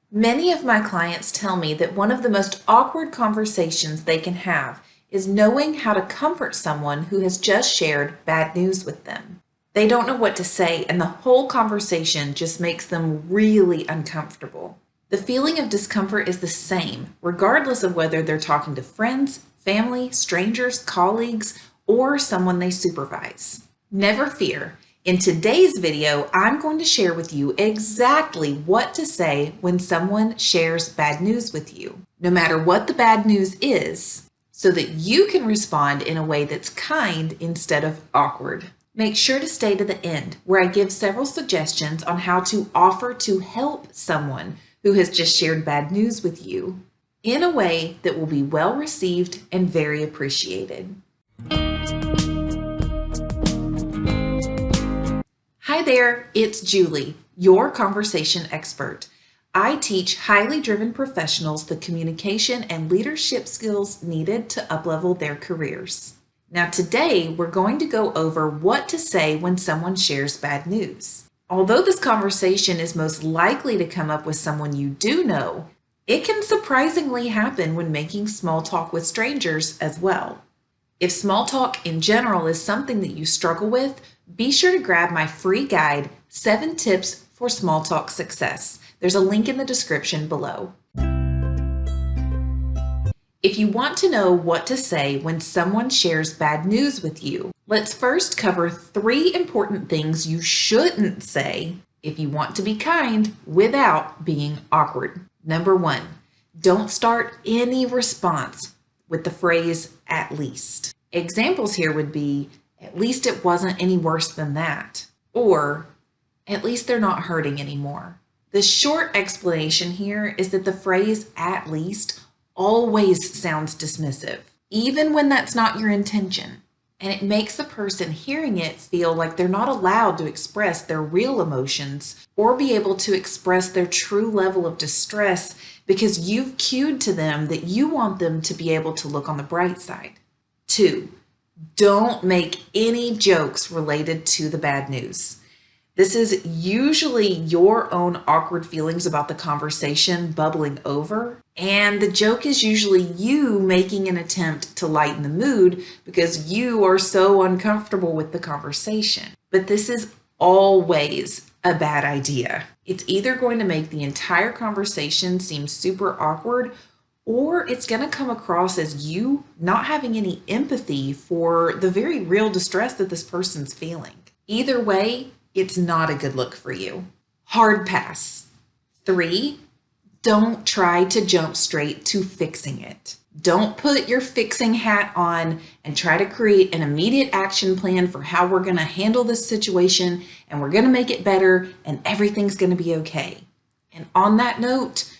Many of my clients tell me that one of the most awkward conversations they can have is knowing how to comfort someone who has just shared bad news with them. They don't know what to say, and the whole conversation just makes them really uncomfortable. The feeling of discomfort is the same, regardless of whether they're talking to friends, family, strangers, colleagues, or someone they supervise. Never fear. In today's video, I'm going to share with you exactly what to say when someone shares bad news with you, no matter what the bad news is, so that you can respond in a way that's kind instead of awkward. Make sure to stay to the end, where I give several suggestions on how to offer to help someone who has just shared bad news with you in a way that will be well received and very appreciated. Hi there, it's Julie, your conversation expert. I teach highly driven professionals the communication and leadership skills needed to uplevel their careers. Now today, we're going to go over what to say when someone shares bad news. Although this conversation is most likely to come up with someone you do know, it can surprisingly happen when making small talk with strangers as well. If small talk in general is something that you struggle with, be sure to grab my free guide, 7 Tips for Small Talk Success. There's a link in the description below. If you want to know what to say when someone shares bad news with you, let's first cover 3 important things you shouldn't say if you want to be kind without being awkward. Number 1, don't start any response with the phrase "at least." Examples here would be, "At least it wasn't any worse than that," or "At least they're not hurting anymore." The short explanation here is that the phrase "at least" always sounds dismissive, even when that's not your intention. And it makes the person hearing it feel like they're not allowed to express their real emotions or be able to express their true level of distress because you've cued to them that you want them to be able to look on the bright side. 2, don't make any jokes related to the bad news. This is usually your own awkward feelings about the conversation bubbling over, and the joke is usually you making an attempt to lighten the mood because you are so uncomfortable with the conversation. But this is always a bad idea. It's either going to make the entire conversation seem super awkward, or it's going to come across as you not having any empathy for the very real distress that this person's feeling. Either way, it's not a good look for you. Hard pass. 3, don't try to jump straight to fixing it. Don't put your fixing hat on and try to create an immediate action plan for how we're going to handle this situation and we're going to make it better and everything's going to be okay. And on that note,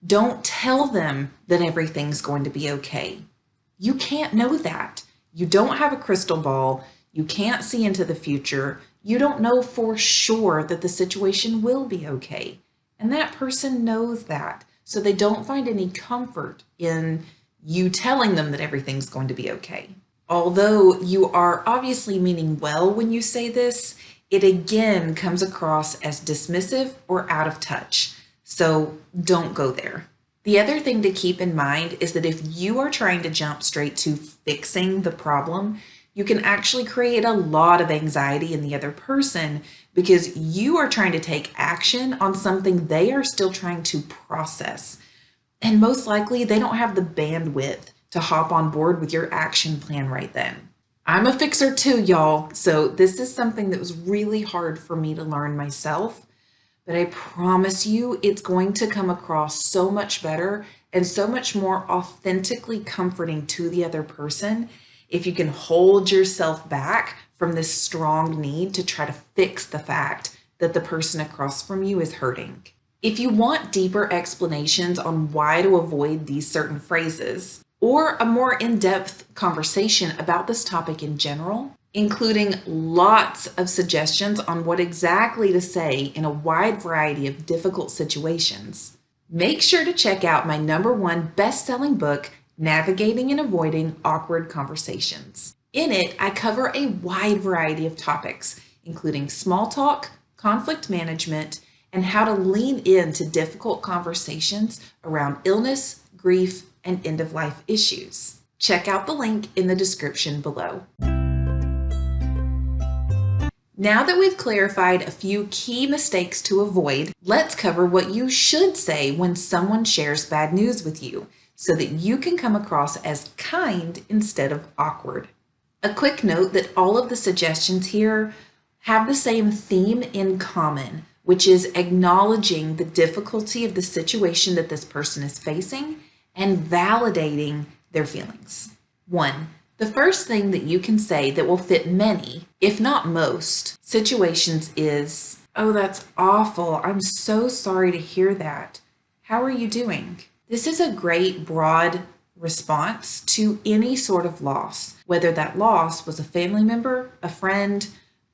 don't tell them that everything's going to be okay. You can't know that. You don't have a crystal ball. You can't see into the future. You don't know for sure that the situation will be okay. And that person knows that. So they don't find any comfort in you telling them that everything's going to be okay. Although you are obviously meaning well when you say this, it again comes across as dismissive or out of touch. So don't go there. The other thing to keep in mind is that if you are trying to jump straight to fixing the problem, you can actually create a lot of anxiety in the other person because you are trying to take action on something they are still trying to process. And most likely they don't have the bandwidth to hop on board with your action plan right then. I'm a fixer too, y'all. So this is something that was really hard for me to learn myself. But I promise you it's going to come across so much better and so much more authentically comforting to the other person if you can hold yourself back from this strong need to try to fix the fact that the person across from you is hurting. If you want deeper explanations on why to avoid these certain phrases, or a more in-depth conversation about this topic in general, including lots of suggestions on what exactly to say in a wide variety of difficult situations, make sure to check out my #1 best-selling book, Navigating and Avoiding Awkward Conversations. In it, I cover a wide variety of topics, including small talk, conflict management, and how to lean into difficult conversations around illness, grief, and end-of-life issues. Check out the link in the description below. Now that we've clarified a few key mistakes to avoid, let's cover what you should say when someone shares bad news with you so that you can come across as kind instead of awkward. A quick note that all of the suggestions here have the same theme in common, which is acknowledging the difficulty of the situation that this person is facing and validating their feelings. 1. The first thing that you can say that will fit many, if not most, situations is, "Oh, that's awful. I'm so sorry to hear that. How are you doing?" This is a great broad response to any sort of loss, whether that loss was a family member, a friend,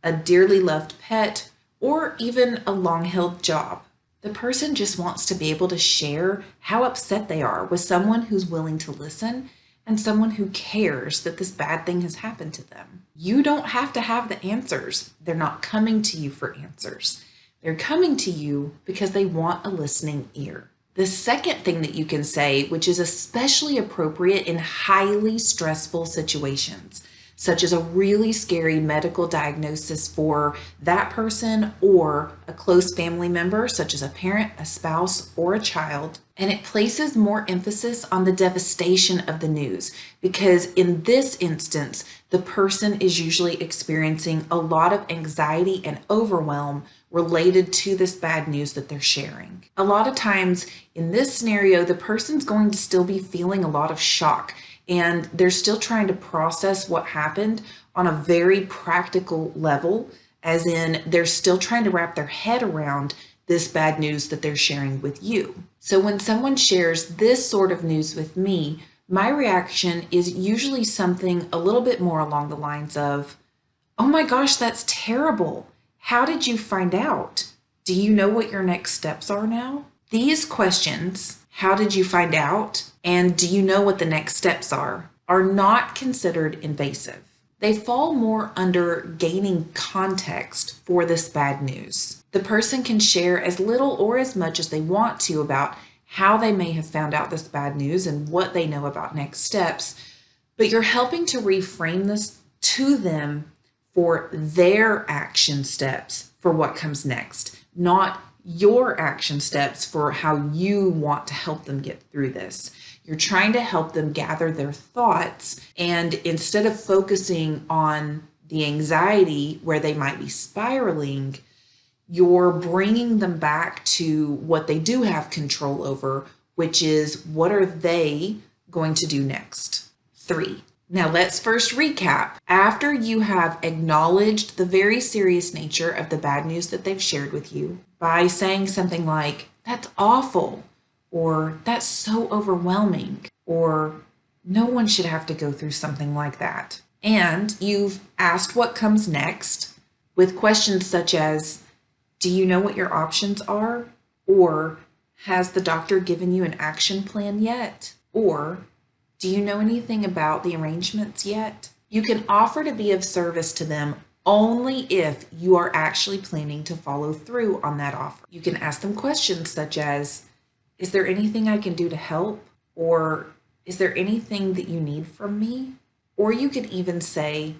a dearly loved pet, or even a long-held job. The person just wants to be able to share how upset they are with someone who's willing to listen and someone who cares that this bad thing has happened to them. You don't have to have the answers. They're not coming to you for answers. They're coming to you because they want a listening ear. The second thing that you can say, which is especially appropriate in highly stressful situations, such as a really scary medical diagnosis for that person or a close family member, such as a parent, a spouse, or a child. And it places more emphasis on the devastation of the news because in this instance, the person is usually experiencing a lot of anxiety and overwhelm related to this bad news that they're sharing. A lot of times in this scenario, the person's going to still be feeling a lot of shock and they're still trying to process what happened on a very practical level, as in they're still trying to wrap their head around this bad news that they're sharing with you. So when someone shares this sort of news with me, my reaction is usually something a little bit more along the lines of, "Oh my gosh, that's terrible. How did you find out? Do you know what your next steps are now?" These questions, "How did you find out?" and "Do you know what the next steps are not considered invasive. They fall more under gaining context for this bad news. The person can share as little or as much as they want to about how they may have found out this bad news and what they know about next steps, but you're helping to reframe this to them for their action steps for what comes next, not your action steps for how you want to help them get through this. You're trying to help them gather their thoughts, and instead of focusing on the anxiety where they might be spiraling, you're bringing them back to what they do have control over, which is what are they going to do next? 3. Now let's first recap. After you have acknowledged the very serious nature of the bad news that they've shared with you by saying something like, "That's awful," or "That's so overwhelming," or "No one should have to go through something like that," and you've asked what comes next with questions such as, "Do you know what your options are?" or "Has the doctor given you an action plan yet?" or "Do you know anything about the arrangements yet?" You can offer to be of service to them only if you are actually planning to follow through on that offer. You can ask them questions such as, "Is there anything I can do to help?" or "Is there anything that you need from me?" Or you could even say,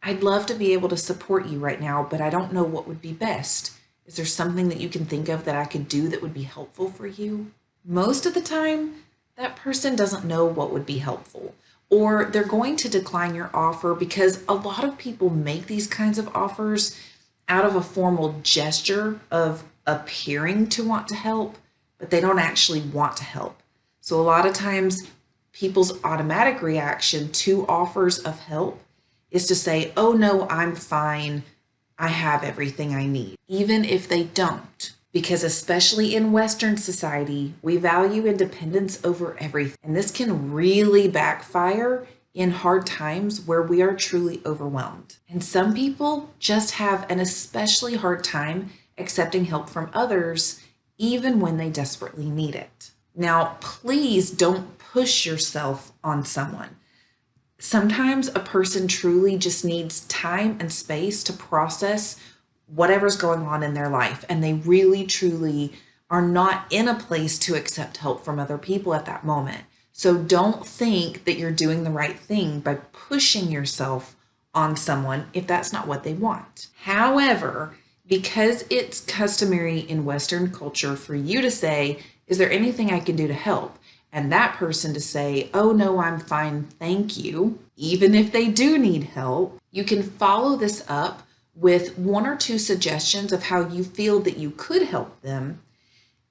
"I'd love to be able to support you right now, but I don't know what would be best. Is there something that you can think of that I could do that would be helpful for you?" Most of the time, that person doesn't know what would be helpful, or they're going to decline your offer because a lot of people make these kinds of offers out of a formal gesture of appearing to want to help, but they don't actually want to help. So a lot of times people's automatic reaction to offers of help is to say, "Oh no, I'm fine. I have everything I need," even if they don't. Because especially in Western society, we value independence over everything. And this can really backfire in hard times where we are truly overwhelmed. And some people just have an especially hard time accepting help from others, even when they desperately need it. Now, please don't push yourself on someone. Sometimes a person truly just needs time and space to process whatever's going on in their life, and they really truly are not in a place to accept help from other people at that moment. So don't think that you're doing the right thing by pushing yourself on someone if that's not what they want. However, because it's customary in Western culture for you to say, is there anything I can do to help? And that person to say, oh no, I'm fine, thank you. Even if they do need help, you can follow this up with 1 or 2 suggestions of how you feel that you could help them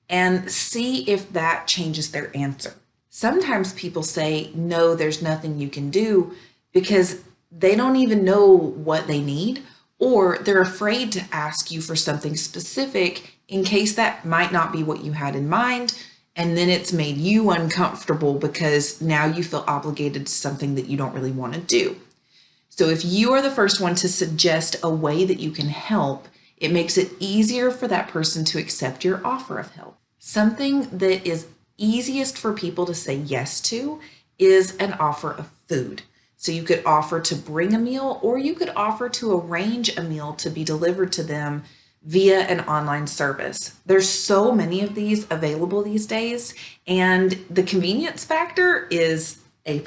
and see if that changes their answer. Sometimes people say, no, there's nothing you can do because they don't even know what they need, or they're afraid to ask you for something specific in case that might not be what you had in mind. And then it's made you uncomfortable because now you feel obligated to something that you don't really want to do. So if you are the first one to suggest a way that you can help, it makes it easier for that person to accept your offer of help. Something that is easiest for people to say yes to is an offer of food. So you could offer to bring a meal, or you could offer to arrange a meal to be delivered to them via an online service. There's so many of these available these days, and the convenience factor is A+.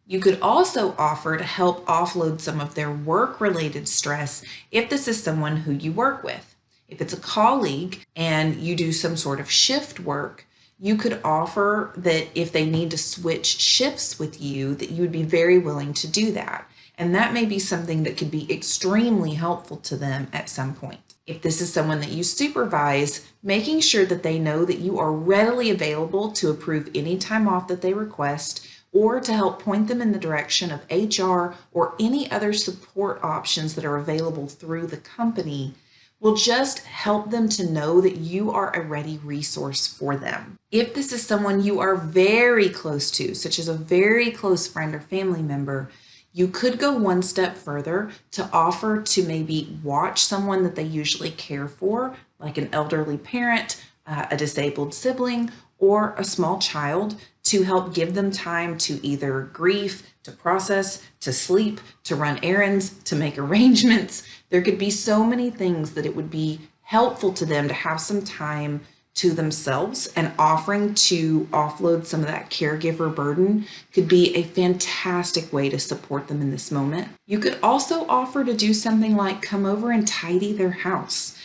You could also offer to help offload some of their work-related stress if this is someone who you work with. If it's a colleague and you do some sort of shift work, you could offer that if they need to switch shifts with you, that you would be very willing to do that. And that may be something that could be extremely helpful to them at some point. If this is someone that you supervise, making sure that they know that you are readily available to approve any time off that they request, or to help point them in the direction of HR or any other support options that are available through the company, will just help them to know that you are a ready resource for them. If this is someone you are very close to, such as a very close friend or family member, you could go one step further to offer to maybe watch someone that they usually care for, like an elderly parent, a disabled sibling, or a small child, to help give them time to either grieve, to process, to sleep, to run errands, to make arrangements. There could be so many things that it would be helpful to them to have some time to themselves, and offering to offload some of that caregiver burden could be a fantastic way to support them in this moment. You could also offer to do something like come over and tidy their house.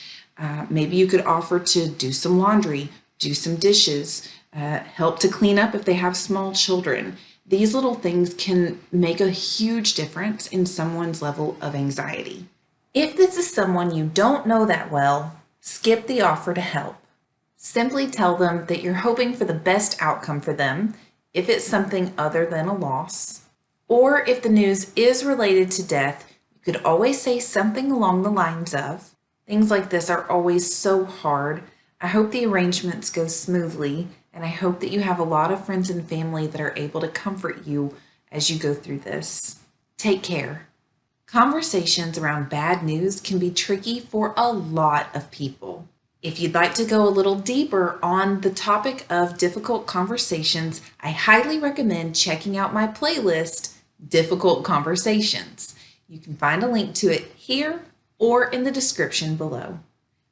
Maybe you could offer to do some laundry, do some dishes, help to clean up if they have small children. These little things can make a huge difference in someone's level of anxiety. If this is someone you don't know that well, skip the offer to help. Simply tell them that you're hoping for the best outcome for them if it's something other than a loss. Or if the news is related to death, you could always say something along the lines of, things like this are always so hard. I hope the arrangements go smoothly, and I hope that you have a lot of friends and family that are able to comfort you as you go through this. Take care. Conversations around bad news can be tricky for a lot of people. If you'd like to go a little deeper on the topic of difficult conversations, I highly recommend checking out my playlist, Difficult Conversations. You can find a link to it here or in the description below.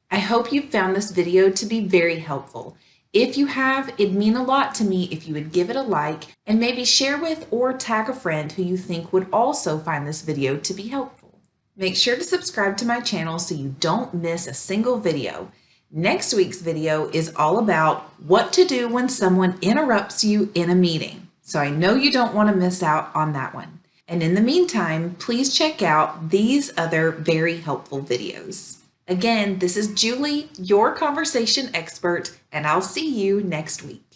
I hope you found this video to be very helpful. If you have, it'd mean a lot to me if you would give it a like and maybe share with or tag a friend who you think would also find this video to be helpful. Make sure to subscribe to my channel so you don't miss a single video. Next week's video is all about what to do when someone interrupts you in a meeting. So I know you don't want to miss out on that one. And in the meantime, please check out these other very helpful videos. Again, this is Julie, your conversation expert, and I'll see you next week.